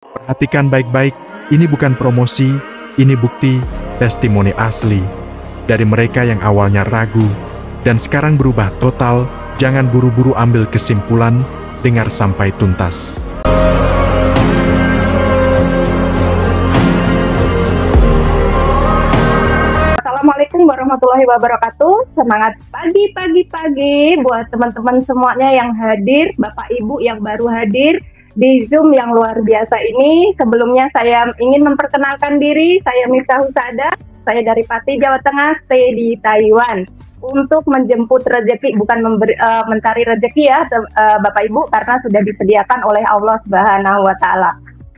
Perhatikan baik-baik, ini bukan promosi, ini bukti, testimoni asli. Dari mereka yang awalnya ragu, dan sekarang berubah total. Jangan buru-buru ambil kesimpulan, dengar sampai tuntas. Assalamualaikum warahmatullahi wabarakatuh. Semangat pagi buat teman-teman semuanya yang hadir, Bapak Ibu yang baru hadir di Zoom yang luar biasa ini. Sebelumnya saya ingin memperkenalkan diri, saya Miftah Husada, saya dari Pati, Jawa Tengah, stay di Taiwan. Untuk menjemput rezeki, bukan mencari rezeki ya Bapak Ibu, karena sudah disediakan oleh Allah Subhanahu wa Ta'ala.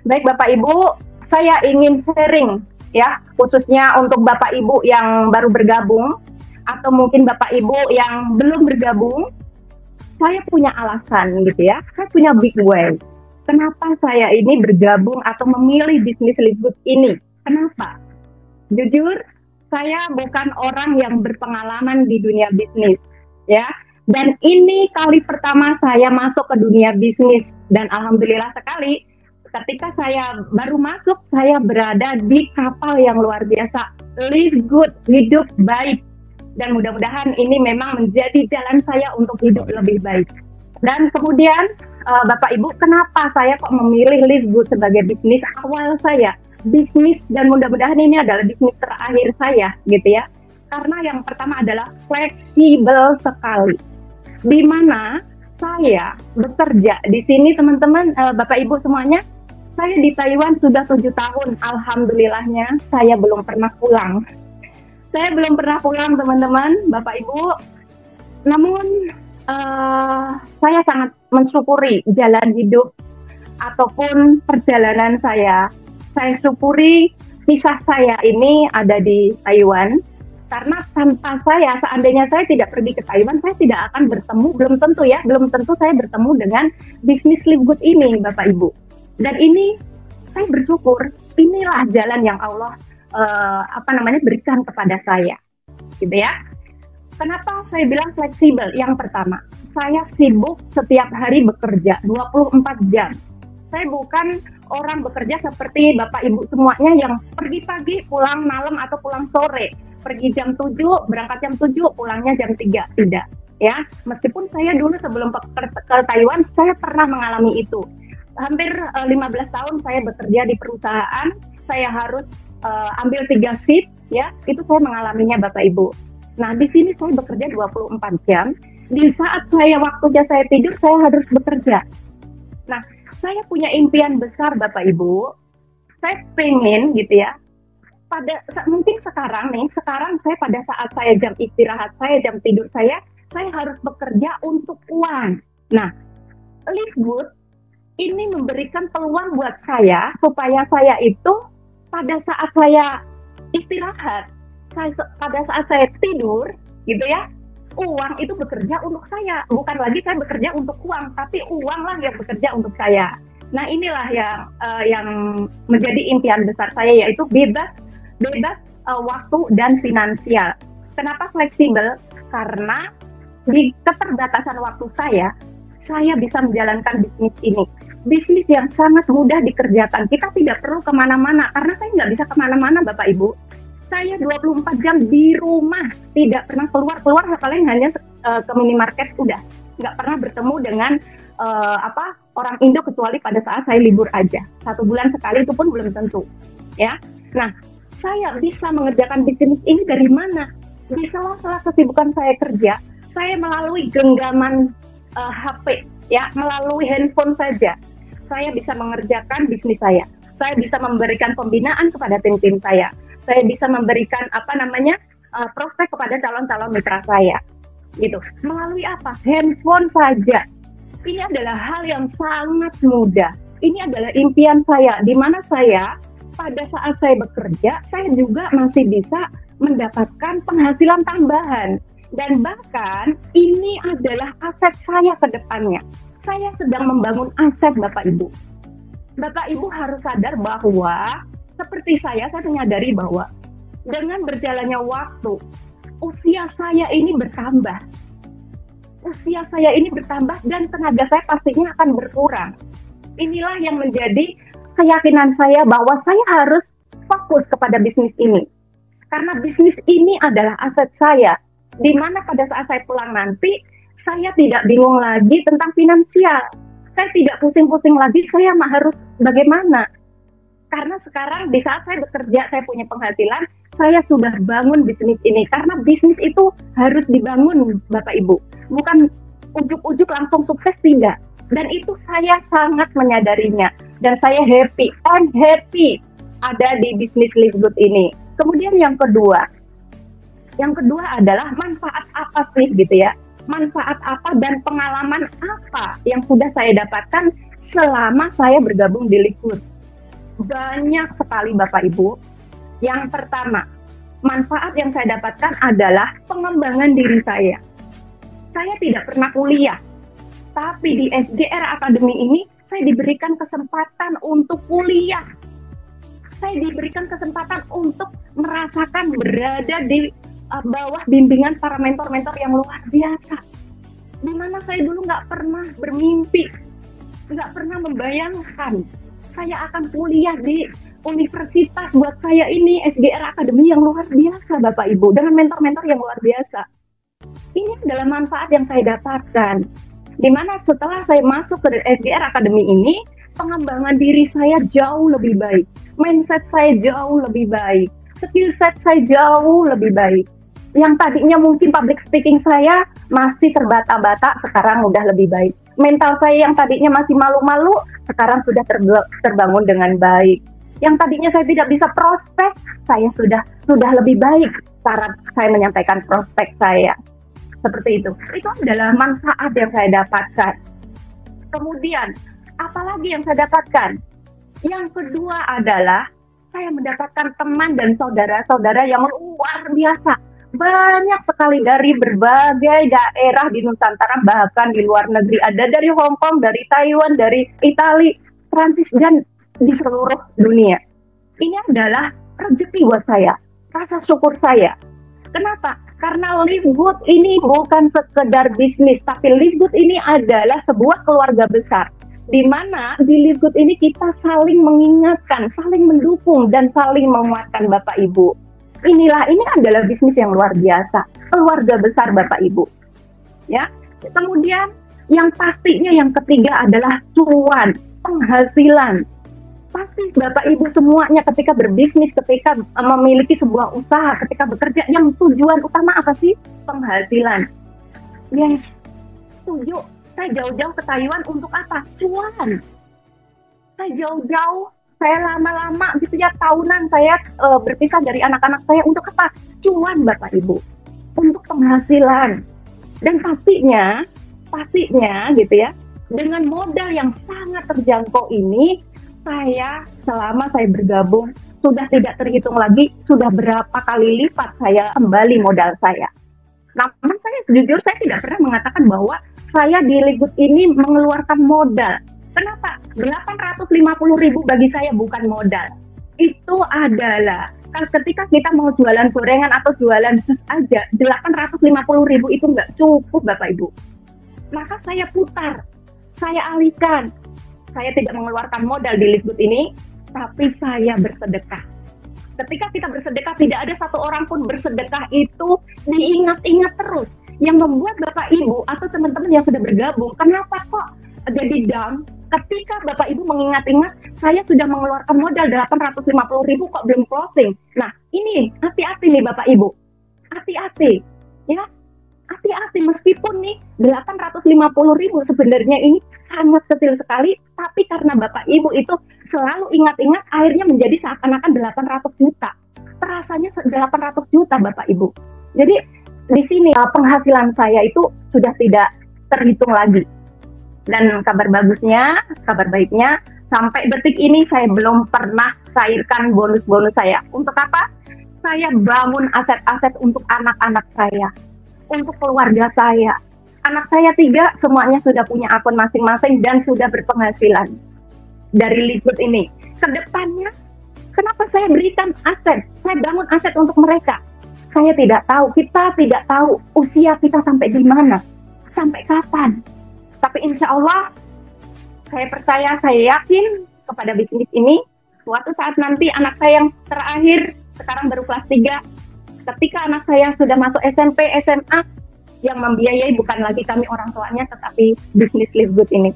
Baik Bapak Ibu, saya ingin sharing ya, khususnya untuk Bapak Ibu yang baru bergabung atau mungkin Bapak Ibu yang belum bergabung. Saya punya alasan gitu ya, saya punya big why. Kenapa saya ini bergabung atau memilih bisnis Livegood ini? Kenapa? Jujur, saya bukan orang yang berpengalaman di dunia bisnis ya. Dan ini kali pertama saya masuk ke dunia bisnis, dan alhamdulillah sekali ketika saya baru masuk, saya berada di kapal yang luar biasa, Livegood, hidup baik. Dan mudah-mudahan ini memang menjadi jalan saya untuk hidup lebih baik. Dan kemudian Bapak Ibu, kenapa saya kok memilih Livegood sebagai bisnis awal saya? Bisnis, dan mudah-mudahan ini adalah bisnis terakhir saya gitu ya. Karena yang pertama adalah fleksibel sekali. Di mana saya bekerja di sini teman-teman, Bapak Ibu semuanya, saya di Taiwan sudah 7 tahun, alhamdulillahnya saya belum pernah pulang. Saya belum pernah pulang teman-teman, Bapak Ibu. Namun saya sangat mensyukuri jalan hidup ataupun perjalanan saya. Saya syukuri kisah saya ini ada di Taiwan. Karena tanpa saya, seandainya saya tidak pergi ke Taiwan, saya tidak akan bertemu, belum tentu saya bertemu dengan bisnis Livegood ini, Bapak Ibu. Dan ini saya bersyukur, inilah jalan yang Allah berikan kepada saya, gitu ya. Kenapa saya bilang fleksibel? Yang pertama, saya sibuk setiap hari bekerja 24 jam. Saya bukan orang bekerja seperti Bapak Ibu semuanya yang pergi pagi, pulang malam atau pulang sore. Pergi jam 7, berangkat jam 7, pulangnya jam 3. Tidak, ya. Meskipun saya dulu sebelum ke Taiwan, saya pernah mengalami itu. Hampir 15 tahun saya bekerja di perusahaan, saya harus ambil 3 shift, ya. Itu saya mengalaminya Bapak Ibu. Nah, di sini saya bekerja 24 jam. Di saat waktunya saya tidur, saya harus bekerja. Nah, saya punya impian besar Bapak Ibu. Saya pengen gitu ya. Mungkin sekarang saya pada saat saya jam istirahat saya, jam tidur saya harus bekerja untuk uang. Nah, Livegood ini memberikan peluang buat saya supaya saya itu pada saat saya istirahat, pada saat saya tidur gitu ya, uang itu bekerja untuk saya. Bukan lagi saya bekerja untuk uang, tapi uanglah yang bekerja untuk saya. Nah, inilah yang menjadi impian besar saya, yaitu bebas waktu dan finansial. Kenapa fleksibel? Karena di keterbatasan waktu saya bisa menjalankan bisnis ini. Bisnis yang sangat mudah dikerjakan. Kita tidak perlu kemana-mana, karena saya nggak bisa kemana-mana Bapak Ibu. Saya 24 jam di rumah, tidak pernah keluar paling hanya ke minimarket, udah. Nggak pernah bertemu dengan orang Indo kecuali pada saat saya libur aja. 1 bulan sekali, itu pun belum tentu. Ya, nah saya bisa mengerjakan bisnis ini dari mana? Di sela-sela kesibukan saya kerja, saya melalui genggaman HP, ya, melalui handphone saja, saya bisa mengerjakan bisnis saya. Saya bisa memberikan pembinaan kepada tim-tim saya. Saya bisa memberikan prospek kepada calon-calon mitra saya, gitu. Melalui apa? Handphone saja. Ini adalah hal yang sangat mudah. Ini adalah impian saya, di mana saya pada saat saya bekerja, saya juga masih bisa mendapatkan penghasilan tambahan. Dan bahkan ini adalah aset saya ke depannya. Saya sedang membangun aset Bapak Ibu. Bapak Ibu harus sadar bahwa seperti saya menyadari bahwa dengan berjalannya waktu, usia saya ini bertambah. Usia saya ini bertambah dan tenaga saya pastinya akan berkurang. Inilah yang menjadi keyakinan saya bahwa saya harus fokus kepada bisnis ini. Karena bisnis ini adalah aset saya, di mana pada saat saya pulang nanti, saya tidak bingung lagi tentang finansial. Saya tidak pusing-pusing lagi, saya harus bagaimana. Karena sekarang di saat saya bekerja, saya punya penghasilan, saya sudah bangun bisnis ini. Karena bisnis itu harus dibangun, Bapak Ibu. Bukan ujuk-ujuk langsung sukses, tidak. Dan itu saya sangat menyadarinya. Dan saya happy, I'm happy ada di bisnis Live Good ini. Kemudian yang kedua adalah manfaat apa sih gitu ya? Manfaat apa dan pengalaman apa yang sudah saya dapatkan selama saya bergabung di Live Good? Banyak sekali Bapak Ibu. Yang pertama, manfaat yang saya dapatkan adalah pengembangan diri saya. Saya tidak pernah kuliah, tapi di SGR Academy ini saya diberikan kesempatan untuk kuliah. Saya diberikan kesempatan untuk merasakan berada di bawah bimbingan para mentor-mentor yang luar biasa. Dimana saya dulu nggak pernah bermimpi, nggak pernah membayangkan saya akan kuliah di universitas. Buat saya ini SGR Academy yang luar biasa Bapak Ibu, dengan mentor-mentor yang luar biasa. Ini adalah manfaat yang saya dapatkan. Dimana setelah saya masuk ke SGR Academy ini, pengembangan diri saya jauh lebih baik, mindset saya jauh lebih baik, skill set saya jauh lebih baik. Yang tadinya mungkin public speaking saya masih terbata-bata, sekarang udah lebih baik. Mental saya yang tadinya masih malu-malu, sekarang sudah terbangun dengan baik. Yang tadinya saya tidak bisa prospek, saya sudah lebih baik cara saya menyampaikan prospek saya. Seperti itu. Itu adalah manfaat yang saya dapatkan. Kemudian, apalagi yang saya dapatkan? Yang kedua adalah saya mendapatkan teman dan saudara-saudara yang luar biasa. Banyak sekali dari berbagai daerah di Nusantara, bahkan di luar negeri. Ada dari Hong Kong, dari Taiwan, dari Italia, Prancis, dan di seluruh dunia. Ini adalah rezeki buat saya, rasa syukur saya. Kenapa? Karena Live Good ini bukan sekedar bisnis, tapi Live Good ini adalah sebuah keluarga besar. Di mana di Live Good ini kita saling mengingatkan, saling mendukung, dan saling menguatkan Bapak Ibu. Ini adalah bisnis yang luar biasa, keluarga besar Bapak Ibu. Ya. Kemudian yang pastinya yang ketiga adalah cuan, penghasilan. Pasti Bapak Ibu semuanya ketika berbisnis, ketika memiliki sebuah usaha, ketika bekerja, yang tujuan utama apa sih? Penghasilan. Yes, setuju. Saya jauh-jauh ke Taiwan untuk apa? Cuan. Saya jauh-jauh, saya lama-lama gitu ya, tahunan saya berpisah dari anak-anak saya untuk apa? Cuan Bapak Ibu. Untuk penghasilan. Dan pastinya gitu ya, dengan modal yang sangat terjangkau ini, saya selama saya bergabung sudah tidak terhitung lagi sudah berapa kali lipat saya kembali modal saya. Namun saya jujur saya tidak pernah mengatakan bahwa saya di Live Good ini mengeluarkan modal. Kenapa? 850.000 bagi saya bukan modal. Itu adalah ketika kita mau jualan gorengan atau jualan jus aja, 850.000 itu nggak cukup Bapak Ibu. Maka saya putar, saya alihkan. Saya tidak mengeluarkan modal di Live Good ini, tapi saya bersedekah. Ketika kita bersedekah, tidak ada satu orang pun bersedekah itu diingat-ingat terus. Yang membuat Bapak Ibu atau teman-teman yang sudah bergabung, kenapa kok jadi down? Ketika Bapak Ibu mengingat-ingat, saya sudah mengeluarkan modal 850.000 kok belum closing. Nah, ini hati-hati nih Bapak Ibu. Hati-hati. Ya. Hati-hati, meskipun nih 850.000 sebenarnya ini sangat kecil sekali, tapi karena Bapak Ibu itu selalu ingat-ingat, akhirnya menjadi seakan-akan 800 juta. Terasanya 800 juta Bapak Ibu. Jadi di sini penghasilan saya itu sudah tidak terhitung lagi. Dan kabar baiknya, sampai detik ini saya belum pernah cairkan bonus-bonus saya. Untuk apa? Saya bangun aset-aset untuk anak-anak saya. Untuk keluarga saya. Anak saya 3, semuanya sudah punya akun masing-masing dan sudah berpenghasilan dari Live Good ini. Kedepannya, kenapa saya berikan aset? Saya bangun aset untuk mereka. Saya tidak tahu, kita tidak tahu usia kita sampai di mana, sampai kapan. Tapi insya Allah, saya percaya, saya yakin kepada bisnis ini. Suatu saat nanti anak saya yang terakhir, sekarang baru kelas 3, ketika anak saya sudah masuk SMP, SMA, yang membiayai bukan lagi kami orang tuanya, tetapi bisnis Live Good ini.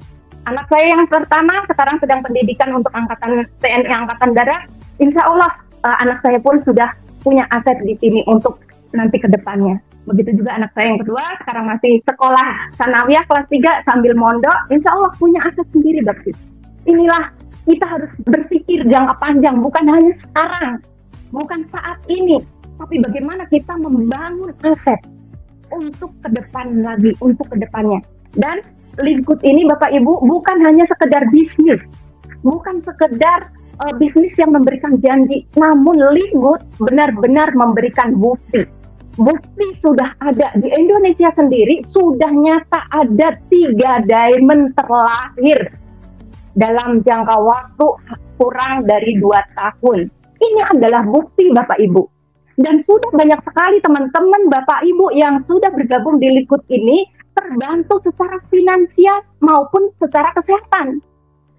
Anak saya yang pertama sekarang sedang pendidikan untuk angkatan TNI Angkatan Darat. Insya Allah anak saya pun sudah punya aset di sini untuk nanti ke depannya. Begitu juga anak saya yang kedua, sekarang masih sekolah sanawiyah kelas 3 sambil mondok, insya Allah punya aset sendiri, Bapak. Inilah kita harus berpikir jangka panjang, bukan hanya sekarang, bukan saat ini, tapi bagaimana kita membangun aset untuk ke depan lagi, untuk ke depannya. Dan Live Good ini Bapak Ibu bukan hanya sekedar bisnis, bukan sekedar bisnis yang memberikan janji, namun Live Good benar-benar memberikan bukti. Bukti sudah ada di Indonesia sendiri, sudah nyata ada 3 diamond terlahir dalam jangka waktu kurang dari 2 tahun. Ini adalah bukti Bapak Ibu. Dan sudah banyak sekali teman-teman Bapak Ibu yang sudah bergabung di Live Good ini terbantu secara finansial maupun secara kesehatan.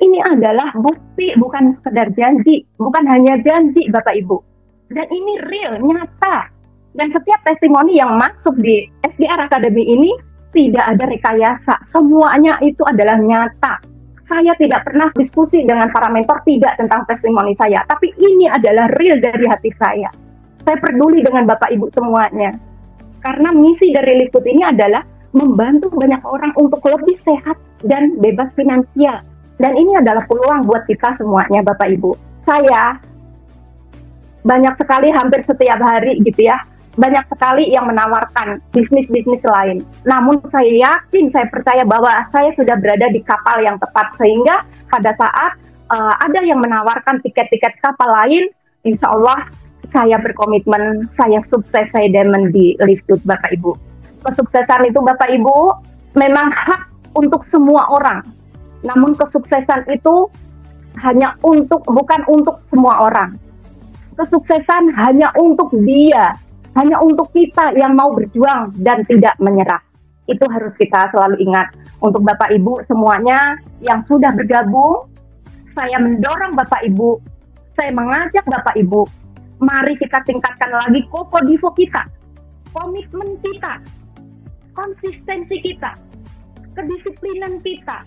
Ini adalah bukti, bukan sekedar janji, bukan hanya janji Bapak Ibu. Dan ini real, nyata. Dan setiap testimoni yang masuk di SDR Academy ini tidak ada rekayasa, semuanya itu adalah nyata. Saya tidak pernah diskusi dengan para mentor tidak tentang testimoni saya, tapi ini adalah real dari hati saya. Saya peduli dengan Bapak Ibu semuanya. Karena misi dari Live Good ini adalah membantu banyak orang untuk lebih sehat dan bebas finansial. Dan ini adalah peluang buat kita semuanya Bapak Ibu. Saya banyak sekali, hampir setiap hari gitu ya, banyak sekali yang menawarkan bisnis-bisnis lain. Namun saya yakin, saya percaya bahwa saya sudah berada di kapal yang tepat. Sehingga pada saat ada yang menawarkan tiket-tiket kapal lain, insya Allah saya berkomitmen, saya sukses, saya diamond di Live Good Bapak Ibu. Kesuksesan itu Bapak Ibu memang hak untuk semua orang. Namun kesuksesan itu bukan untuk semua orang. Kesuksesan hanya untuk dia, hanya untuk kita yang mau berjuang dan tidak menyerah. Itu harus kita selalu ingat. Untuk Bapak Ibu semuanya yang sudah bergabung, saya mendorong Bapak Ibu, saya mengajak Bapak Ibu, mari kita tingkatkan lagi Kopodivo kita, komitmen kita, konsistensi kita, kedisiplinan kita,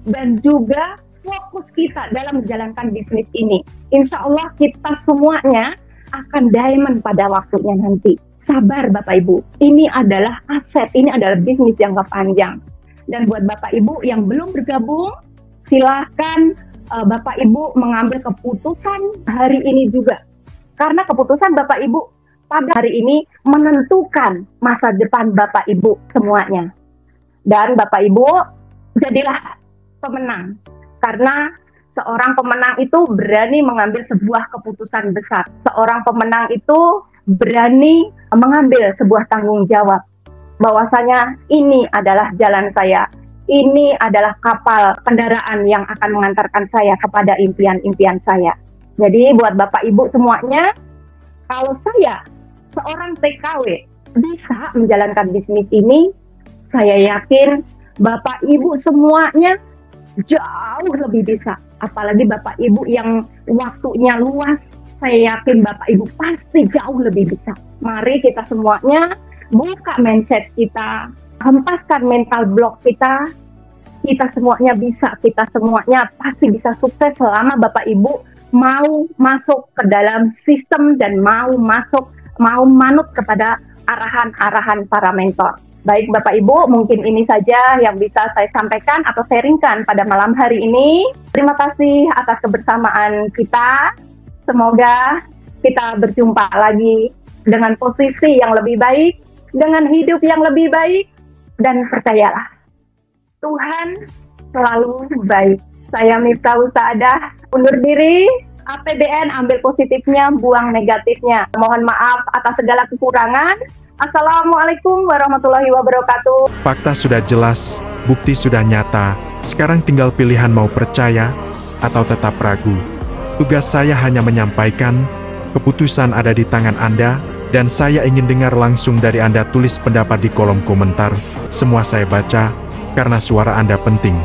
dan juga fokus kita dalam menjalankan bisnis ini. Insya Allah kita semuanya akan diamond pada waktunya nanti. Sabar Bapak Ibu, ini adalah aset, ini adalah bisnis jangka panjang. Dan buat Bapak Ibu yang belum bergabung, silahkan Bapak Ibu mengambil keputusan hari ini juga. Karena keputusan Bapak Ibu pada hari ini menentukan masa depan Bapak Ibu semuanya. Dan Bapak Ibu, jadilah pemenang. Karena seorang pemenang itu berani mengambil sebuah keputusan besar. Seorang pemenang itu berani mengambil sebuah tanggung jawab. Bahwasanya ini adalah jalan saya. Ini adalah kapal kendaraan yang akan mengantarkan saya kepada impian-impian saya. Jadi buat Bapak Ibu semuanya, kalau saya seorang TKW bisa menjalankan bisnis ini, saya yakin Bapak Ibu semuanya jauh lebih bisa. Apalagi Bapak Ibu yang waktunya luas, saya yakin Bapak Ibu pasti jauh lebih bisa. Mari kita semuanya buka mindset kita, hempaskan mental block kita. Kita semuanya bisa, kita semuanya pasti bisa sukses selama Bapak Ibu mau masuk ke dalam sistem dan mau manut kepada arahan-arahan para mentor. Baik Bapak Ibu, mungkin ini saja yang bisa saya sampaikan atau sharingkan pada malam hari ini. Terima kasih atas kebersamaan kita. Semoga kita berjumpa lagi dengan posisi yang lebih baik, dengan hidup yang lebih baik, dan percayalah, Tuhan selalu baik. Saya Miftahul Saadah, undur diri. APBN ambil positifnya, buang negatifnya. Mohon maaf atas segala kekurangan. Assalamualaikum warahmatullahi wabarakatuh. Fakta sudah jelas, bukti sudah nyata. Sekarang tinggal pilihan mau percaya atau tetap ragu. Tugas saya hanya menyampaikan, keputusan ada di tangan Anda, dan saya ingin dengar langsung dari Anda. Tulis pendapat di kolom komentar. Semua saya baca, karena suara Anda penting.